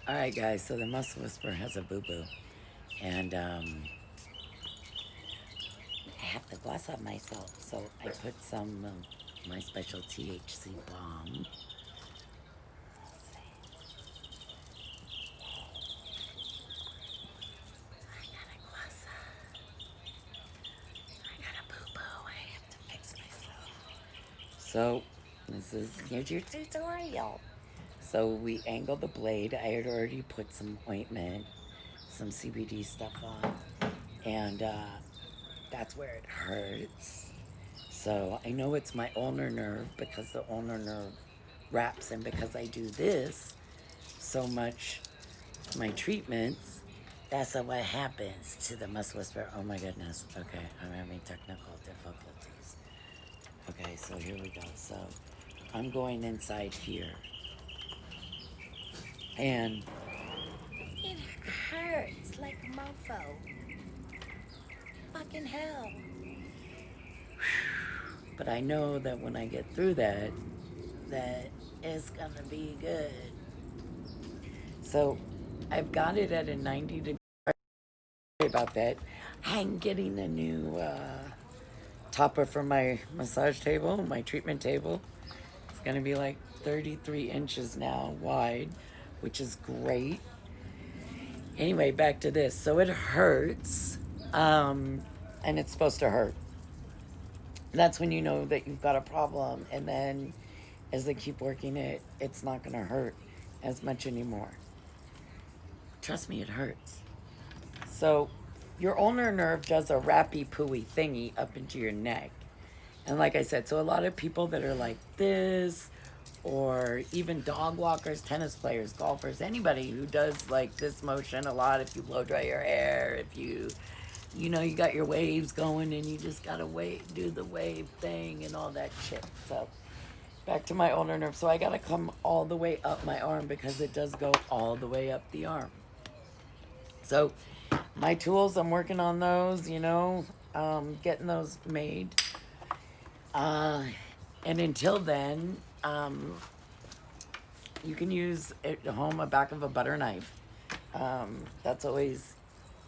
All right, guys. So the muscle whisperer has a boo boo, and I have to gloss up myself. So I put some of my special THC balm. I got a gloss up. I got a boo boo. I have to fix myself. So here's your tutorial. So we angle the blade. I had already put some ointment, some CBD stuff on, and that's where it hurts. So I know it's my ulnar nerve because the ulnar nerve wraps, and because I do this so much, my treatments, that's what happens to the muscle whisperer. Oh my goodness. Okay, I'm having technical difficulties. Okay, so here we go. So I'm going inside here. And it hurts like a mofo. Fucking hell. But I know that when I get through that, that it's gonna be good. So I've got it at a 90 degree. Sorry about that. I'm getting a new topper for my massage table, my treatment table. It's gonna be like 33 inches now wide, which is great. Anyway, back to this. So it hurts, and it's supposed to hurt. That's when you know that you've got a problem, and then as they keep working it, it's not going to hurt as much anymore. Trust me, it hurts. So your ulnar nerve does a rappy pooey thingy up into your neck. And like I said, so a lot of people that are like this, or even dog walkers, tennis players, golfers, anybody who does like this motion a lot, if you blow dry your hair, if you know, you got your waves going and you just gotta do the wave thing and all that shit. So back to my ulnar nerve. So I gotta come all the way up my arm because it does go all the way up the arm. So my tools, I'm working on those, getting those made. And until then, you can use at home a back of a butter knife. That's always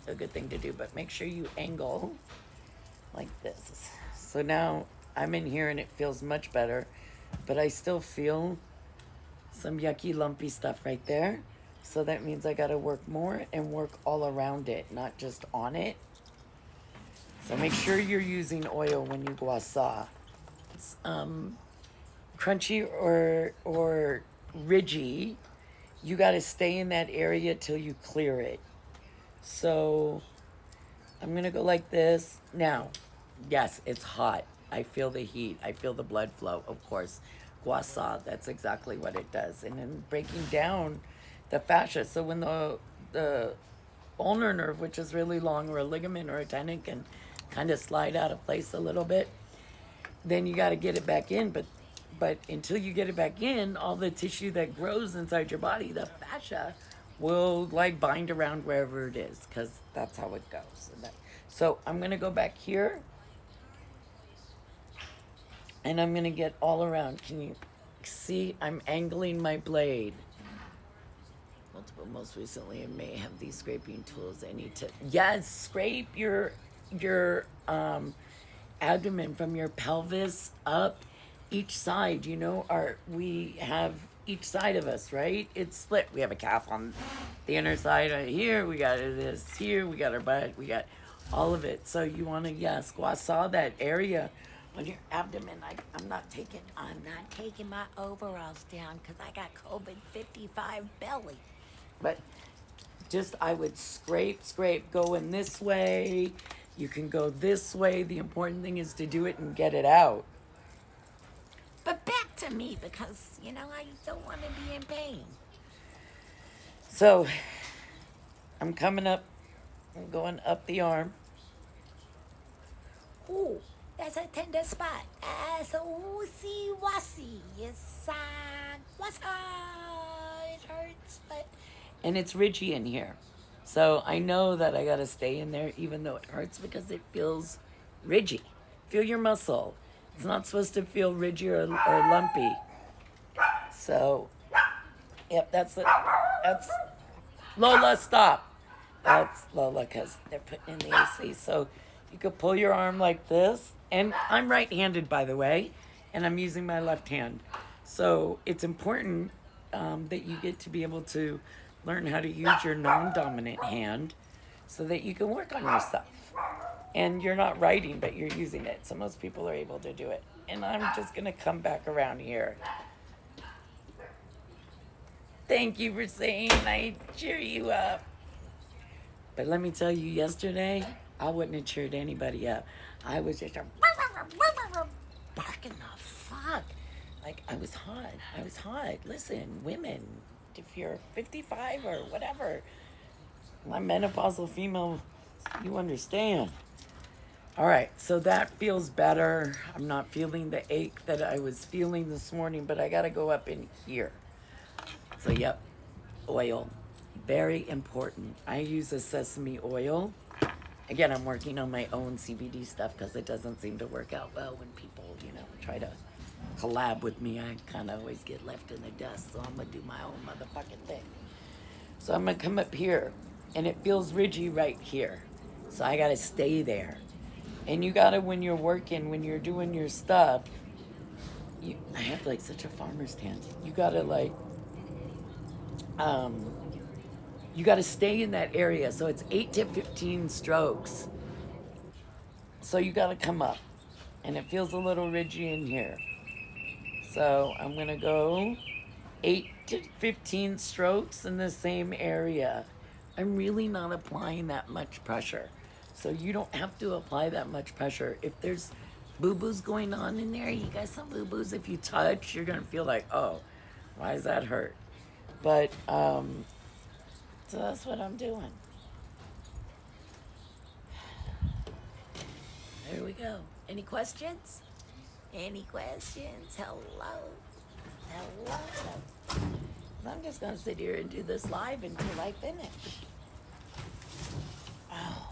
a good thing to do, but make sure you angle like this. So now I'm in here and it feels much better, but I still feel some yucky lumpy stuff right there. So that means I gotta work more and work all around it, not just on it. So make sure you're using oil when you Gua Sha. It's crunchy or ridgy. You gotta stay in that area till you clear it. So I'm gonna go like this. Now, yes, it's hot. I feel the heat. I feel the blood flow, of course. Gua Sha, that's exactly what it does. And then breaking down the fascia. So when the ulnar nerve, which is really long, or a ligament or a tendon, can kind of slide out of place a little bit, then you got to get it back in. But until you get it back in, all the tissue that grows inside your body, the fascia, will like bind around wherever it is, because that's how it goes. So I'm gonna go back here, and I'm gonna get all around. Can you see? I'm angling my blade. Most recently, I may have these scraping tools. I need to scrape your abdomen from your pelvis up each side. We have each side of us, right? It's split. We have a calf on the inner side right here. We got this here. We got our butt. We got all of it. So you want to, Gua Sha that area on your abdomen. I'm not taking my overalls down because I got COVID-55 belly. But just, I would scrape, going this way. You can go this way. The important thing is to do it and get it out. But back to me, because, I don't want to be in pain. So, I'm coming up. I'm going up the arm. Ooh, that's a tender spot. That's a woosy-wassy. Yes, what's it hurts, but... And it's ridgy in here. So I know that I got to stay in there even though it hurts because it feels ridgy. Feel your muscle. It's not supposed to feel ridgy or lumpy. So, yep, that's Lola, stop. That's Lola because they're putting in the AC. So you could pull your arm like this. And I'm right-handed, by the way, and I'm using my left hand. So it's important that you get to be able to learn how to use your non-dominant hand so that you can work on yourself. And you're not writing, but you're using it. So most people are able to do it. And I'm just going to come back around here. Thank you for saying I cheer you up. But let me tell you, yesterday, I wouldn't have cheered anybody up. I was just barking the fuck. Like, I was hot. I was hot. Listen, women, if you're 55 or whatever, my menopausal female, you understand. All right, so that feels better. I'm not feeling the ache that I was feeling this morning, but I got to go up in here. So, yep, oil. Very important. I use a sesame oil. Again, I'm working on my own CBD stuff because it doesn't seem to work out well when people, try to collab with me. I kind of always get left in the dust, so I'm going to do my own motherfucking thing. So I'm going to come up here, and it feels ridgy right here. So I got to stay there. And you got to, when you're working, when you're doing your stuff, I have like such a farmer's tan. You got to you got to stay in that area. So it's 8 to 15 strokes. So you got to come up. And it feels a little ridgy in here. So I'm going to go 8 to 15 strokes in the same area. I'm really not applying that much pressure. So you don't have to apply that much pressure. If there's boo-boos going on in there, you got some boo-boos. If you touch, you're going to feel like, oh, why does that hurt? But, so that's what I'm doing. There we go. Any questions? Any questions? Hello? Hello? I'm just going to sit here and do this live until I finish. Oh.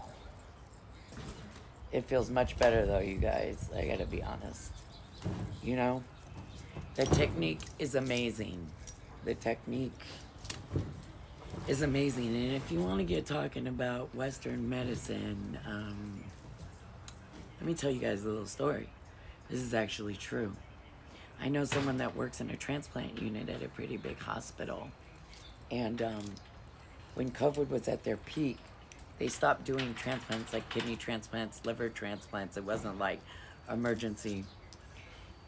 It feels much better though, you guys. I got to be honest. The technique is amazing. The technique is amazing. And if you want to get talking about Western medicine, let me tell you guys a little story. This is actually true. I know someone that works in a transplant unit at a pretty big hospital. And when COVID was at their peak, they stopped doing transplants like kidney transplants, liver transplants. It wasn't like emergency.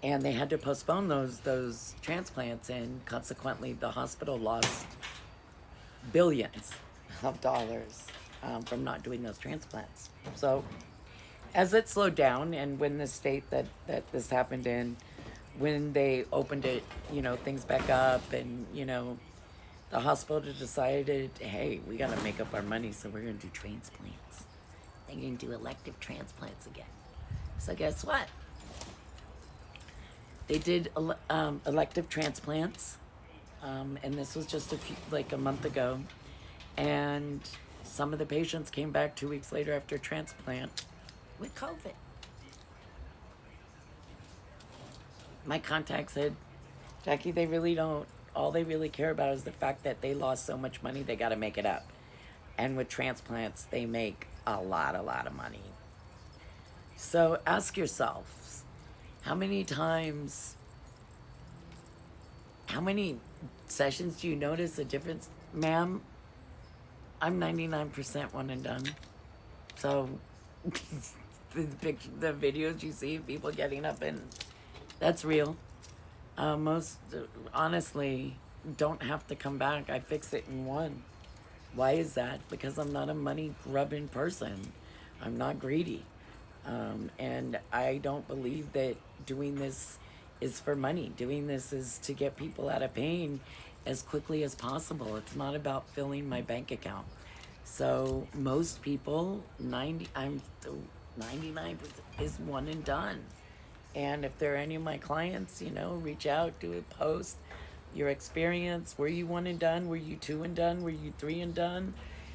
And they had to postpone those transplants, and consequently the hospital lost billions of dollars from not doing those transplants. So as it slowed down, and when the state that this happened in, when they opened it, things back up, and, the hospital decided, hey, we got to make up our money, so we're going to do transplants. They're going to do elective transplants again. So guess what? They did elective transplants, and this was just a month ago. And some of the patients came back 2 weeks later after transplant with COVID. My contact said, Jackie, they really don't, all they really care about is the fact that they lost so much money, they got to make it up. And with transplants, they make a lot of money. So ask yourselves, how many sessions do you notice a difference? Ma'am, I'm 99% one and done. So the videos you see of people getting up, and that's real. Most, honestly, don't have to come back. I fix it in one. Why is that? Because I'm not a money-grubbing person. I'm not greedy. And I don't believe that doing this is for money. Doing this is to get people out of pain as quickly as possible. It's not about filling my bank account. So most people, 99% is one and done. And if there are any of my clients, reach out, do a post, your experience. Were you one and done? Were you two and done? Were you three and done?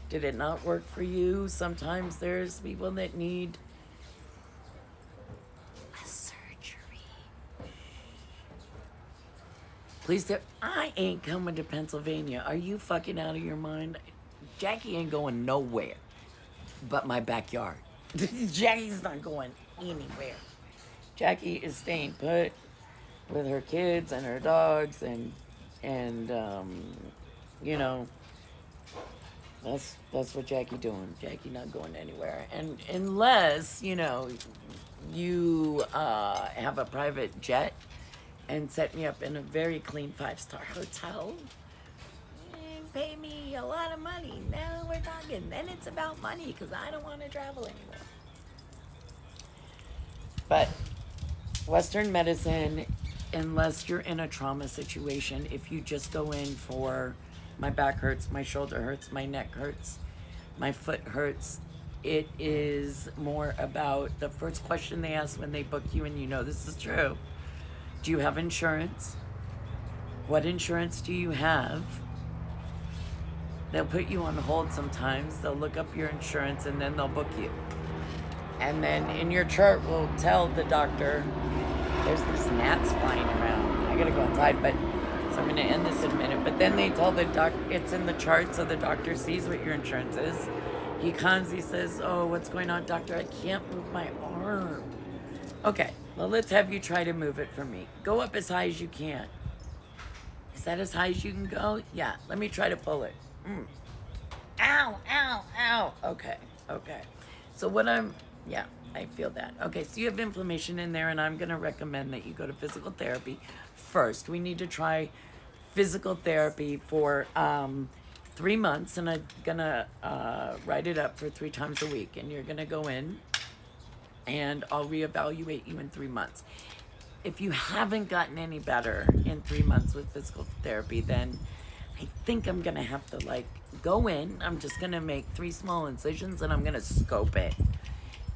Did it not work for you? Sometimes there's people that need a surgery. Please do. I ain't coming to Pennsylvania. Are you fucking out of your mind? Jackie ain't going nowhere but my backyard. Jackie's not going anywhere. Jackie is staying put with her kids and her dogs, and you know, that's what Jackie doing. Jackie not going anywhere, and unless you have a private jet and set me up in a very clean 5-star hotel and pay me a lot of money. Now we're talking. Then it's about money because I don't want to travel anymore. But Western medicine, unless you're in a trauma situation, if you just go in for my back hurts, my shoulder hurts, my neck hurts, my foot hurts, it is more about the first question they ask when they book you, and this is true. Do you have insurance? What insurance do you have? They'll put you on hold sometimes. They'll look up your insurance and then they'll book you. And then in your chart will tell the doctor, there's these gnats flying around. I gotta go outside, so I'm gonna end this in a minute. But then they tell the doc, it's in the chart so the doctor sees what your insurance is. He comes, he says, oh, what's going on, doctor? I can't move my arm. Okay, well, let's have you try to move it for me. Go up as high as you can. Is that as high as you can go? Yeah, let me try to pull it. Ow, ow, ow. Okay. So yeah, I feel that. Okay, so you have inflammation in there, and I'm going to recommend that you go to physical therapy first. We need to try physical therapy for 3 months, and I'm going to write it up for 3 times a week. And you're going to go in, and I'll reevaluate you in 3 months. If you haven't gotten any better in 3 months with physical therapy, then I think I'm going to have to go in. I'm just going to make 3 small incisions, and I'm going to scope it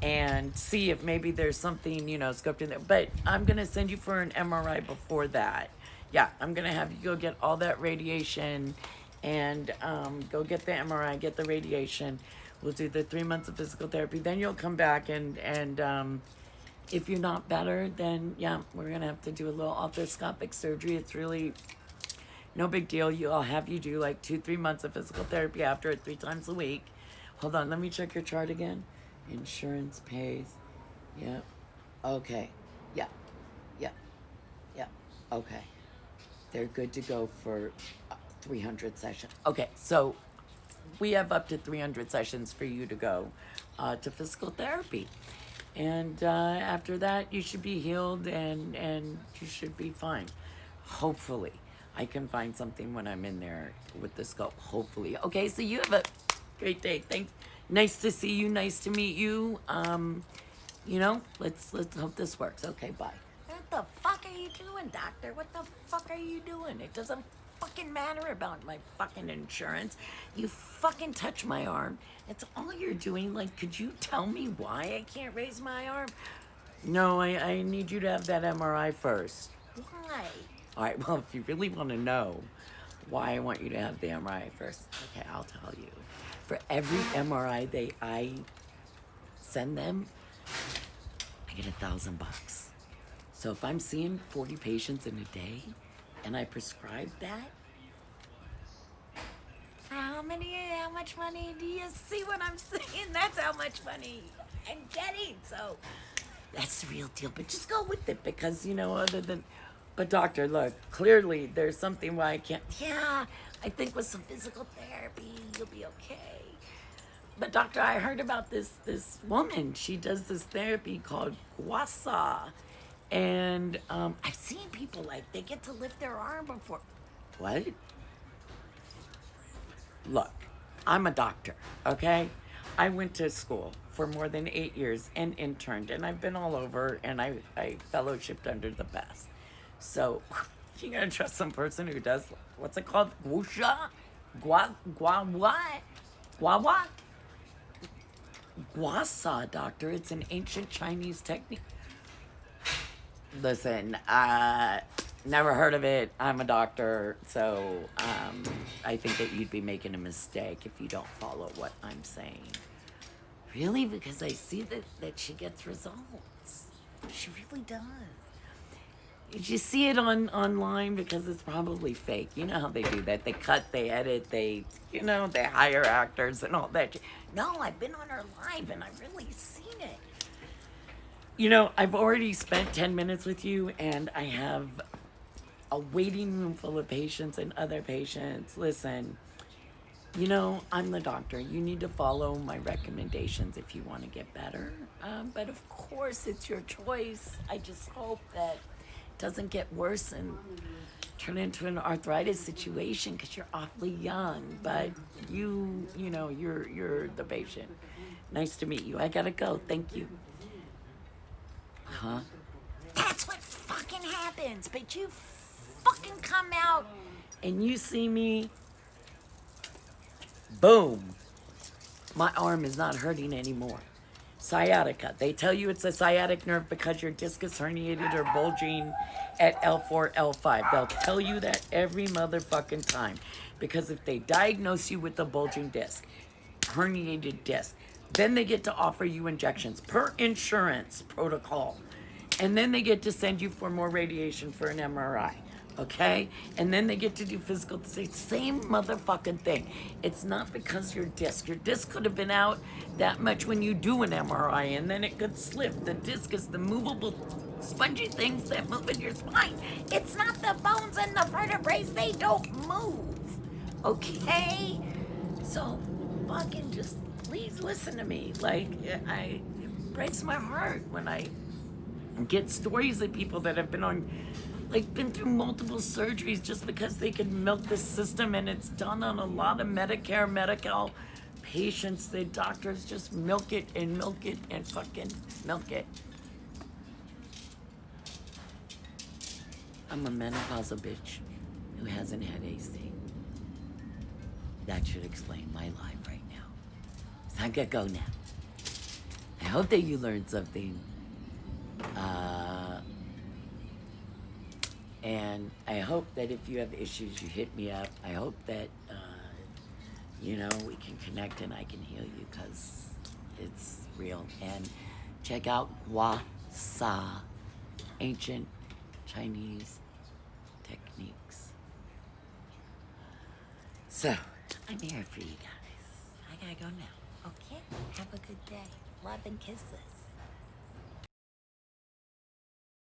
and see if maybe there's something, scoped in there. But I'm going to send you for an MRI before that. Yeah, I'm going to have you go get all that radiation and go get the MRI, get the radiation. We'll do the 3 months of physical therapy. Then you'll come back and if you're not better, then yeah, we're going to have to do a little arthroscopic surgery. It's really no big deal. I'll have you do 2-3 months of physical therapy after it 3 times a week. Hold on, let me check your chart again. Insurance pays. Yep. Okay. Yep. Okay. They're good to go for 300 sessions. Okay, so we have up to 300 sessions for you to go to physical therapy. And after that, you should be healed and you should be fine. Hopefully. I can find something when I'm in there with the scope. Hopefully. Okay, so you have a great day. Thanks. Nice to see you. Nice to meet you. Let's hope this works. Okay, bye. What the fuck are you doing, doctor? What the fuck are you doing? It doesn't fucking matter about my fucking insurance. You fucking touch my arm. That's all you're doing. Could you tell me why I can't raise my arm? No, I need you to have that MRI first. Why? All right, well, if you really want to know why I want you to have the MRI first, okay, I'll tell you. For every MRI I send them, I get $1,000. So if I'm seeing 40 patients in a day and I prescribe that, how much money do you see what I'm saying? That's how much money I'm getting. So that's the real deal. But just go with it because, but doctor, look, clearly there's something why I can't. Yeah, I think with some physical therapy, you'll be okay. But doctor, I heard about this woman. She does this therapy called Gua Sha. And I've seen people they get to lift their arm before. What? Look, I'm a doctor, okay? I went to school for more than 8 years and interned, and I've been all over, and I fellowshipped under the best. So you're gonna trust some person who does, what's it called? Gua Sha? Gua Sha, doctor. It's an ancient Chinese technique. Listen, never heard of it. I'm a doctor, so I think that you'd be making a mistake if you don't follow what I'm saying. Really? Because I see that she gets results. She really does. Did you see it online? Because it's probably fake. You know how they do that. They cut, they edit, they hire actors and all that. No, I've been on her live and I've really seen it. I've already spent 10 minutes with you and I have a waiting room full of patients and other patients. Listen, I'm the doctor. You need to follow my recommendations if you want to get better. But of course, it's your choice. I just hope that it doesn't get worse and turn into an arthritis situation because you're awfully young. But you're the patient. Nice to meet you. I gotta go. Thank you. Huh? That's what fucking happens. But you fucking come out and you see me. Boom. My arm is not hurting anymore. Sciatica. They tell you it's a sciatic nerve because your disc is herniated or bulging at L4, L5. They'll tell you that every motherfucking time. Because if they diagnose you with a bulging disc, herniated disc, then they get to offer you injections per insurance protocol. And then they get to send you for more radiation for an MRI. Okay? And then they get to do physical, same motherfucking thing. It's not because your disc could have been out that much when you do an MRI and then it could slip. The disc is the movable, spongy things that move in your spine. It's not the bones and the vertebrae, they don't move. Okay? So fucking just please listen to me. It breaks my heart when I get stories of people that have been through multiple surgeries just because they can milk the system, and it's done on a lot of Medicare, Medi-Cal patients. The doctors just milk it and fucking milk it. I'm a menopausal bitch who hasn't had AC. That should explain my life right now. So I'm gonna go now. I hope that you learned something. And I hope that if you have issues, you hit me up. I hope that, we can connect and I can heal you because it's real. And check out Gua Sha, ancient Chinese techniques. So, I'm here for you guys. I gotta go now. Okay? Have a good day. Love and kisses.